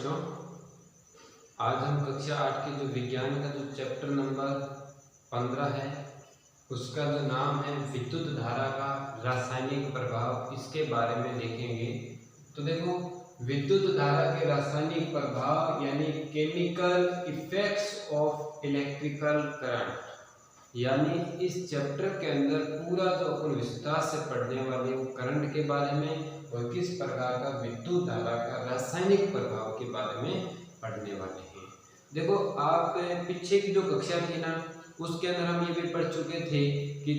बच्चों, आज हम कक्षा 8 के जो विज्ञान का जो चैप्टर नंबर 15 है उसका जो नाम है विद्युत धारा का रासायनिक प्रभाव, इसके बारे में देखेंगे। तो देखो, विद्युत धारा के रासायनिक प्रभाव यानी chemical effects of electrical current, यानी इस चैप्टर के अंदर पूरा जो अपन विस्तार से पढ़ने वाले वो करंट के बारे में और किस प्रकार का विद्युत धारा का रासायनिक प्रभाव के बारे में पढ़ने वाले हैं। देखो, आप पीछे की जो कक्षा थी ना, उसके अंदर हम ये भी पढ़ चुके थे कि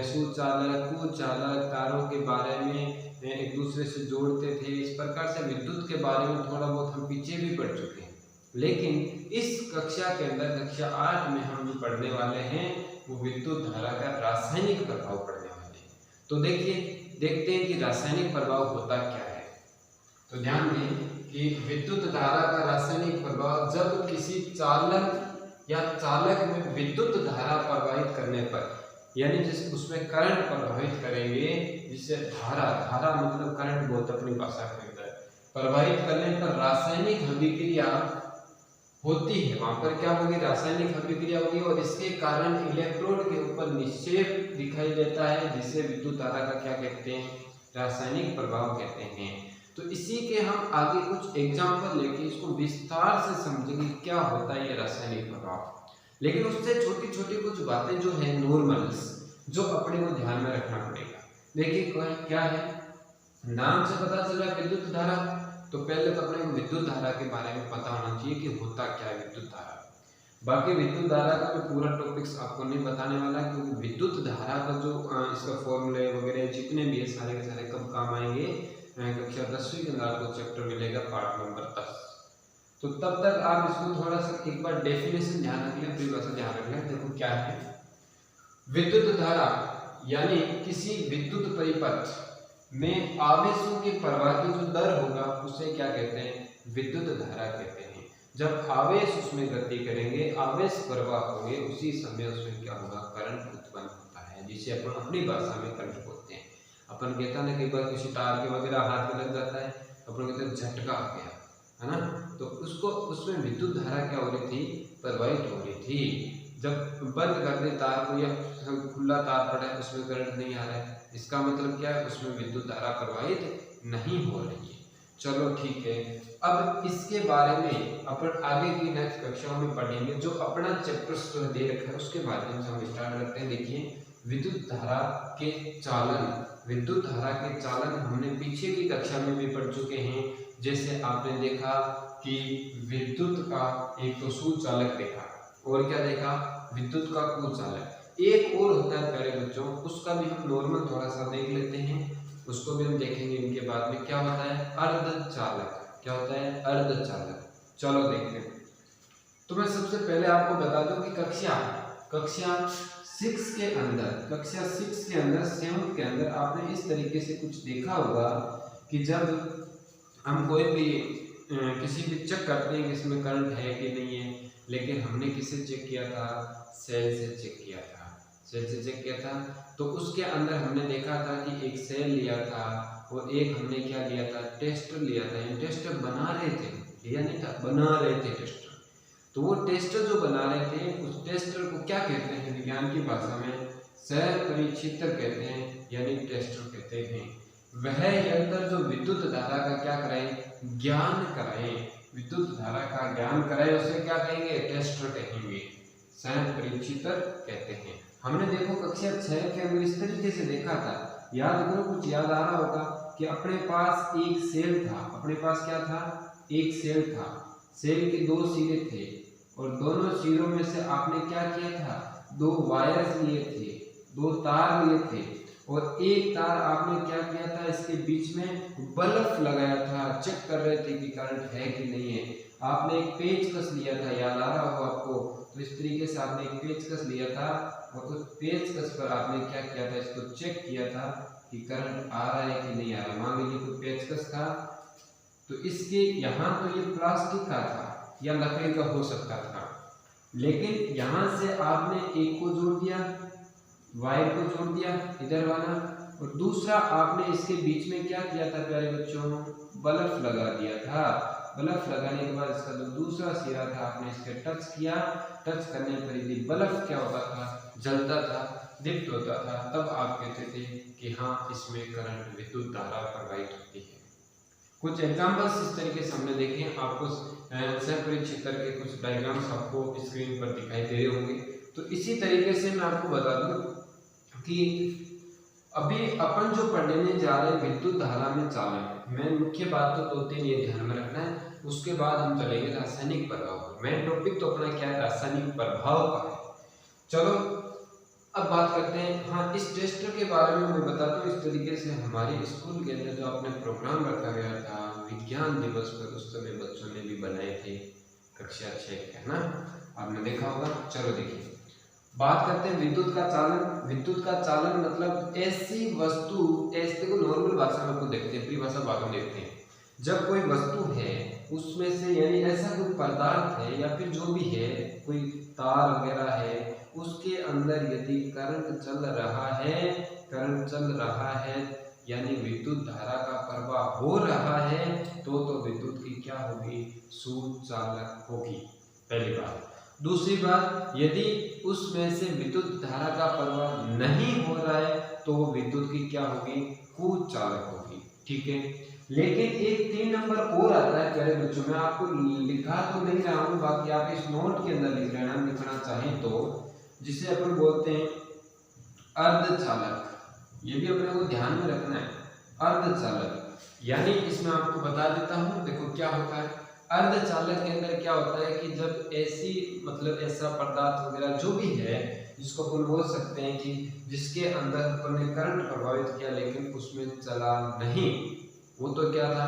सुचालक कुचालक तारों के बारे में एक दूसरे से जोड़ते थे। इस प्रकार से विद्युत के बारे में थोड़ा बहुत हम पीछे भी पढ़ चुके हैं, लेकिन इस कक्षा के अंदर कक्षा 8 में हम जो पढ़ने वाले हैं वो विद्युत धारा का रासायनिक प्रभाव पढ़ने वाले हैं। तो देखते हैं कि रासायनिक प्रभाव होता क्या है। तो ध्यान दें कि विद्युत धारा का रासायनिक प्रभाव जब किसी चालक या चालक में विद्युत धारा प्रवाहित करने पर, यानी जिस उसमें करंट प्रवाहित करेंगे, जिससे धारा मतलब करंट बहुत अपनी भाषा के अंदर प्रवाहित करने पर रासायनिक अभिक्रिया होती है। वहां पर क्या होगी? रासायनिक अभिक्रिया होगी और इसके कारण इलेक्ट्रोड के ऊपर निक्षेप दिखाई देता है, जिसे विद्युत धारा का क्या कहते हैं? रासायनिक प्रभाव कहते हैं। तो इसी के हम आगे कुछ एग्जाम्पल लेके इसको विस्तार से समझेंगे क्या होता है ये रासायनिक प्रभाव। लेकिन उससे छोटी छोटी कुछ बातें जो है नॉर्मल्स, जो अपने को ध्यान में रखना पड़ेगा। देखिए क्या है, नाम से पता चल रहा है विद्युत धारा, तो पहले तो अपने विद्युत धारा के बारे में पता होना चाहिए कि होता क्या है विद्युत धारा। बाकी विद्युत धारा का मैं पूरा टॉपिक्स आपको नहीं बताने वाला, क्योंकि विद्युत धारा का जो इसका फॉर्मूले वगैरह जितने भी है सारे के सारे कब काम आएंगे? कक्षा 10वीं के अंदर आपको चैप्टर मिलेगा पार्ट नंबर 10। तो तब तक आप इसको थोड़ा सा एक बार डेफिनेशन ध्यान रख लें, परिभाषा ध्यान रख लें। देखो क्या है विद्युत धारा, यानी किसी विद्युत परिपथ में आवेशों के प्रवाह की जो दर होगा उसे क्या कहते हैं? विद्युत धारा कहते हैं। जब आवेश उसमें गति करेंगे, आवेश प्रवाह होंगे, उसी समय उसमें क्या होगा? करंट उत्पन्न होता है, जिसे अपन अपनी भाषा में करंट बोलते हैं। अपन कहता है ना, कई बार किसी तार के वगैरह हाथ में लग जाता है, अपन कहते हैं झटका आ गया, है ना। तो उसको उसमें विद्युत धारा क्या हो रही थी? प्रवाहित हो रही थी। जब बंद कर दे तार को या खुला तार पड़ा है, उसमें करंट नहीं आ रहा है, इसका मतलब क्या है? उसमें विद्युत धारा प्रवाहित नहीं हो रही है। चलो ठीक है, अब इसके बारे में अपन आगे की नेक्स्ट कक्षाओं में पढ़ेंगे। जो अपना चैप्टर दे रखा है उसके माध्यम से हम स्टार्ट करते हैं। देखिए, विद्युत धारा के चालन। विद्युत धारा के चालन हमने पीछे की कक्षा में भी पढ़ चुके हैं। जैसे आपने देखा कि विद्युत का एक तो सुचालक देखा, और क्या देखा? विद्युत का कुचालक। एक और होता है प्यारे बच्चों, उसका भी हम नॉर्मल थोड़ा सा देख लेते हैं, उसको भी हम देखेंगे इनके बाद में। क्या होता है? अर्धचालक। क्या होता है? अर्धचालक। चलो देखते हैं। तो मैं सबसे पहले आपको बता दूं कि कक्षा 6 के अंदर 7th के अंदर आपने इस तरीके से कुछ देखा होगा कि जब हम कोई भी किसी भी चेक करते हैं कि इसमें करंट है कि नहीं है, लेकिन हमने किससे चेक किया था? सेल से चेक किया था। तो उसके अंदर हमने देखा था कि एक सेल लिया था और एक हमने क्या लिया था? टेस्टर लिया था। ये टेस्टर बना रहे थे या नहीं था? बना रहे थे टेस्टर। तो वो टेस्टर जो बना रहे थे, उस टेस्टर को क्या कहते हैं विज्ञान की भाषा में? सहपरिचित्र कहते हैं, यानी टेस्टर कहते हैं। वह यंत्र जो विद्युत धारा का क्या कराए? ज्ञान कराए। विद्युत धारा का ज्ञान कराए, उसे क्या कहेंगे? टेस्टर कहेंगे, सहपरिचित्र कहते हैं। हमने देखो कक्षा 6 के अंदर इस तरीके से देखा था, याद करो, कुछ याद आ रहा होगा कि अपने पास एक सेल था। अपने पास क्या था? एक सेल था। सेल के 2 सिरे थे और दोनों सिरों में से आपने क्या किया था? 2 वायर्स लिए थे, 2 तार लिए थे, और एक तार आपने क्या किया था? इसके बीच में बल्ब लगाया था। चेक कर रहे थे कि करंट है कि नहीं है। आपने एक पेचकस लिया था, याद आ रहा हो आपको। तो इस तरीके से आपने एक पेचकस लिया था और उस पेचकस पर आपने क्या किया था? इसको चेक किया था कि करंट आ रहा है कि नहीं आ रहा। मान लीजिए कोई पेचकस था, तो इसके यहाँ तो ये प्लास्टिक का था या लकड़ी का हो सकता था, लेकिन यहाँ से आपने एक को जोड़ दिया, वायर को जोड़ दिया इधर वाला, और दूसरा आपने इसके बीच में क्या किया था प्यारे बच्चों? बल्ब लगा दिया था। बल्ब लगाने के बाद इसका जो दूसरा सिरा था आपने इसके टच किया, टच करने पर यदि बल्ब क्या होता था, जलता था, दीप्त होता था, तब आप कहते थे कि हाँ इसमें करंट विद्युत धारा प्रवाहित होती है। कुछ एग्जांपल्स इस तरीके से हमने देखे, आपको सपरिचित क्षेत्र के कुछ डायग्राम्स आपको स्क्रीन पर दिखाई दे रहे होंगे। तो इसी तरीके से मैं आपको बता दूं कि अभी अपन जो पढ़ने जा रहे हैं विद्युत धारा में चालन, मैं मुख्य बात तो 2-3 ये ध्यान में रखना है, उसके बाद हम चलेंगे रासायनिक प्रभाव पर। मेन टॉपिक तो अपना क्या है, रासायनिक प्रभाव का है। चलो अब बात करते हैं, हाँ इस टेस्ट के बारे में मैं बताता हूँ। इस तरीके से हमारे स्कूल के अंदर जो आपने प्रोग्राम रखा गया था विज्ञान दिवस पर, उस समय बच्चों ने भी बनाए थे, कक्षा 6 के, है ना, आपने देखा होगा। चलो देखिए बात करते हैं विद्युत का चालन। विद्युत का चालन मतलब ऐसी वस्तु, ऐसे को नॉर्मल भाषा में देखते हैं, परिभाषा भाग में देखते हैं, जब कोई वस्तु है उसमें से यानी ऐसा कोई पदार्थ है या फिर जो भी है, कोई तार वगैरह है, उसके अंदर यदि करंट चल रहा है, करंट चल रहा है यानी विद्युत धारा का प्रवाह हो रहा है, तो विद्युत की क्या होगी, सुचालक होगी, पहली बात। दूसरी बात, यदि उसमें से विद्युत धारा का प्रवाह नहीं हो रहा है तो विद्युत की क्या होगी, कुचालक होगी, ठीक है। लेकिन एक 3 नंबर और आता है प्यारे बच्चों, मैं आपको लिखा तो नहीं रहा हूँ, बाकी आप इस नोट के अंदर लिख लेना, लिखना चाहें तो, जिसे अपन बोलते हैं अर्धचालक। ये भी अपने को ध्यान में रखना है, अर्धचालक। यानी इसमें आपको बता देता हूँ, देखो क्या होता है अर्धचालक के अंदर क्या होता है कि जब ऐसी मतलब ऐसा पदार्थ वगैरह जो भी है जिसको अपन बोल सकते हैं कि जिसके अंदर अपन ने करंट प्रभावित किया लेकिन उसमें चला नहीं, वो तो क्या था,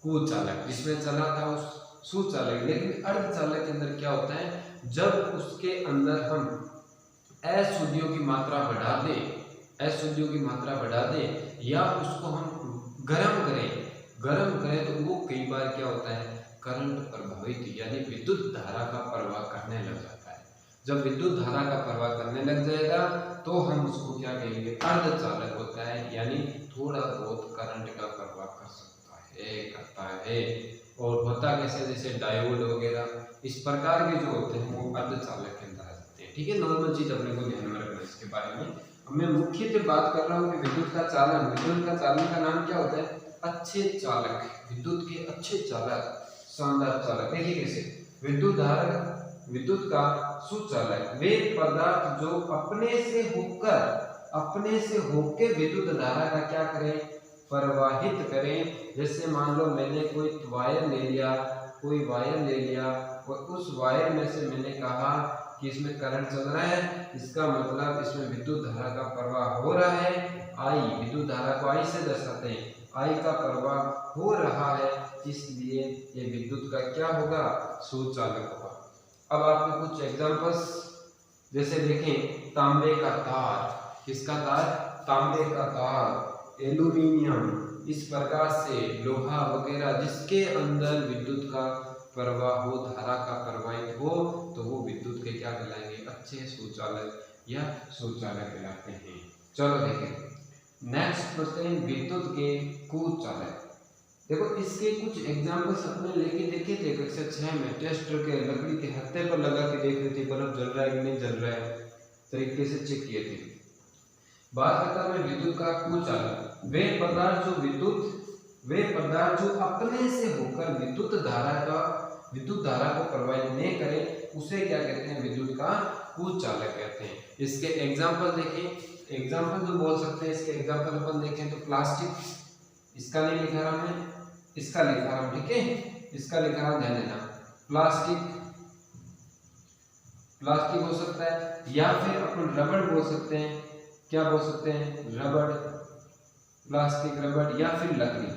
कुचालक। जिसमें चला था उस सुचालक। लेकिन अर्धचालक के अंदर क्या होता है, जब उसके अंदर हम अशुद्धियों की मात्रा बढ़ा दें, अशुद्धियों की मात्रा बढ़ा दें या उसको हम गर्म करें तो वो कई बार क्या होता है, करंट प्रभावित यानी विद्युत धारा का प्रवाह करने लग जाता है। जब विद्युत धारा का प्रवाह करने लग जाएगा तो हम उसको क्या कहेंगे, अर्धचालक होता है, यानी थोड़ा बहुत करंट का प्रवाह करता है। और होता कैसे, जैसे डायोड वगैरह इस प्रकार के जो होते हैं वो अर्धचालक के अंदर आ जाते हैं, ठीक है। नॉर्मल चीज अपने को ध्यान में रखना इसके बारे में। अब मैं मुख्यतः बात कर रहा हूँ कि विद्युत का चालन, विद्युत का चालन का नाम क्या होता है, अच्छे चालक, विद्युत के अच्छे चालक, शानदार चालक। देखिए कैसे, विद्युत धारा, विद्युत का सुचालक वे पदार्थ जो अपने से होकर विद्युत धारा का क्या करें, प्रवाहित करें। जैसे मान लो मैंने कोई वायर ले लिया और उस वायर में से मैंने कहा कि इसमें करंट चल रहा है, इसका मतलब इसमें विद्युत धारा का प्रवाह हो रहा है, आई, विद्युत धारा को आई से दर्शाते हैं, आई का प्रवाह हो रहा है, इसलिए ये विद्युत का क्या होगा, सुचालक होगा। अब आपको कुछ एग्जांपल्स जैसे देखें, तांबे का तार, किसका तार, तांबे का तार, एल्यूमिनियम, इस प्रकार से लोहा वगैरह जिसके अंदर विद्युत का प्रवाह हो, धारा का प्रवाहित हो, तो वो विद्युत के क्या कहलाएंगे, अच्छे सुचालक या सुचालक कहलाते हैं। चलो देखें नेक्स्ट क्वेश्चन, विद्युत के कुचालक। देखो इसके कुछ एग्जांपल्स अपने लेके देखे थे कक्षा 6 में, टेस्ट के लकड़ी के हत्थे पर लगा के देख रहे थे बल्ब जल रहा है कि नहीं जल रहा है, तरीके से चेक किए थे। बात करता मैं विद्युत का कुचालक, वे पदार्थ जो अपने से होकर विद्युत धारा को प्रवाहित नहीं करे, उसे क्या कहते हैं, विद्युत का कुचालक कहते हैं। इसके एग्जांपल देखें, एग्जांपल जो बोल सकते हैं, इसके एग्जांपल अपन देखें तो प्लास्टिक, इसका नहीं लिखा रहा मैं, इसका लिखा रहा हूं, ठीक है, इसका लिखा रहा, ध्यान देना। प्लास्टिक हो सकता है, या फिर अपन रबड़ बोल सकते हैं, क्या बोल सकते हैं, रबड़, प्लास्टिक, रबड़, या फिर लकड़ी।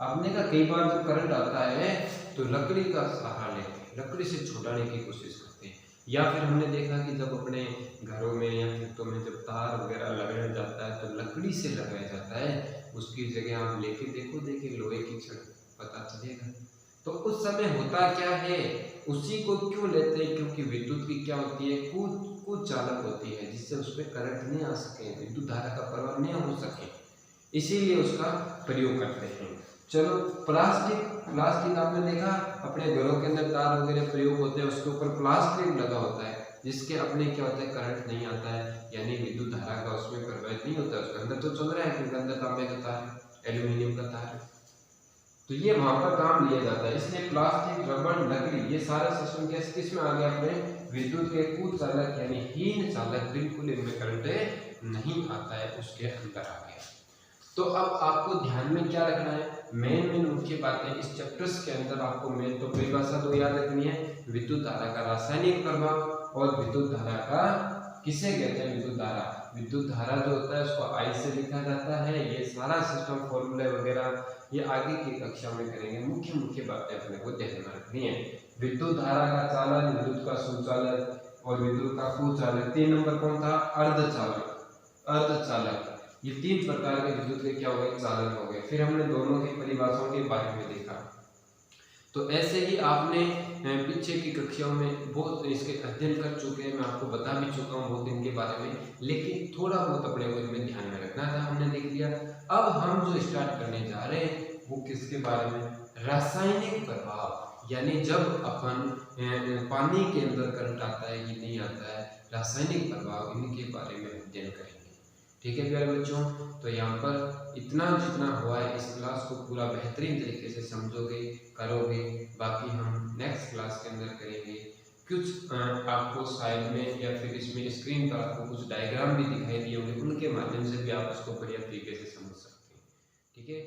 आपने का कई बार जब करंट आता है तो लकड़ी का सहारा लेते हैं, लकड़ी से छुड़ाने की कोशिश करते हैं। या फिर हमने देखा कि जब अपने घरों में या खेतों में जब तार वगैरह लगाया जाता है तो लकड़ी से लगाया जाता है, उसकी जगह आप लेके देखिए लोहे की छड़, पता चलेगा। तो उस समय होता क्या है, उसी को क्यों लेते हैं, क्योंकि विद्युत की क्या होती है, कुचालक होती है, जिससे उसमें करंट नहीं आ सके, विद्युत धारा का प्रवाह नहीं हो सके, इसीलिए उसका प्रयोग करते हैं। चलो प्लास्टिक आपने देखा अपने घरों के अंदर तार वगैरह प्रयोग होते हैं, उसके ऊपर प्लास्टिक लगा होता है जिसके अपने क्या होता है करंट नहीं आता है, यानी विद्युत धारा का उसमें प्रवाहित नहीं होता है, उसके अंदर तो चल रहा है क्योंकि अंदर तांबे का तार है, एल्यूमिनियम का तार है, तो ये वहां पर काम लिया जाता है। इसलिए प्लास्टिक, रबड़, लकड़ी ये सारा सिस्टम किस में आ गया अपने विद्युत के कुचालक यानी हीन चालक, बिल्कुल इनमें करंट नहीं आता है, उसके अंदर आ गया। तो अब आपको ध्यान में क्या रखना है, मेन मुख्य बातें इस चैप्टर्स के अंदर आपको मेन तो परिभाषा तो याद रखनी है, विद्युत धारा का रासायनिक प्रभाव और विद्युत धारा का किसे कहते हैं विद्युत धारा जो होता है उसको आई से लिखा जाता है, ये सारा सिस्टम फॉर्मूले वगैरह ये आगे की कक्षा में करेंगे। मुख्य बातें अपने को ध्यान में रखनी है, विद्युत धारा का चालन, विद्युत का सुचालक और विद्युत का कुचालक। 3 नंबर कौन था, अर्धचालक। ये 3 प्रकार के विद्युत के क्या हो गए, चालन हो गए। फिर हमने दोनों की परिभाषाओं के बारे में देखा। तो ऐसे ही आपने पीछे की कक्षाओं में बहुत इसके अध्ययन कर चुके हैं, मैं आपको बता भी चुका हूँ बहुत इनके बारे में, लेकिन थोड़ा बहुत अपने को इनमें ध्यान में रखना था, हमने देख लिया। अब हम जो स्टार्ट करने जा रहे हैं वो किसके बारे में, रासायनिक प्रभाव, यानी जब अपन पानी के अंदर करंट आता है कि नहीं आता है, रासायनिक प्रभाव, इनके बारे में अध्ययन करेंगे। ठीक है प्यारे बच्चों, तो यहाँ पर इतना जितना हुआ है इस क्लास को पूरा बेहतरीन तरीके से समझोगे, करोगे, बाकी हम नेक्स्ट क्लास के अंदर करेंगे। कुछ आपको साइड में या फिर इसमें स्क्रीन पर आपको कुछ डायग्राम भी दिखाई दिए होंगे, उनके माध्यम से भी आप इसको बढ़िया तरीके से समझ सकते हैं। ठीक है।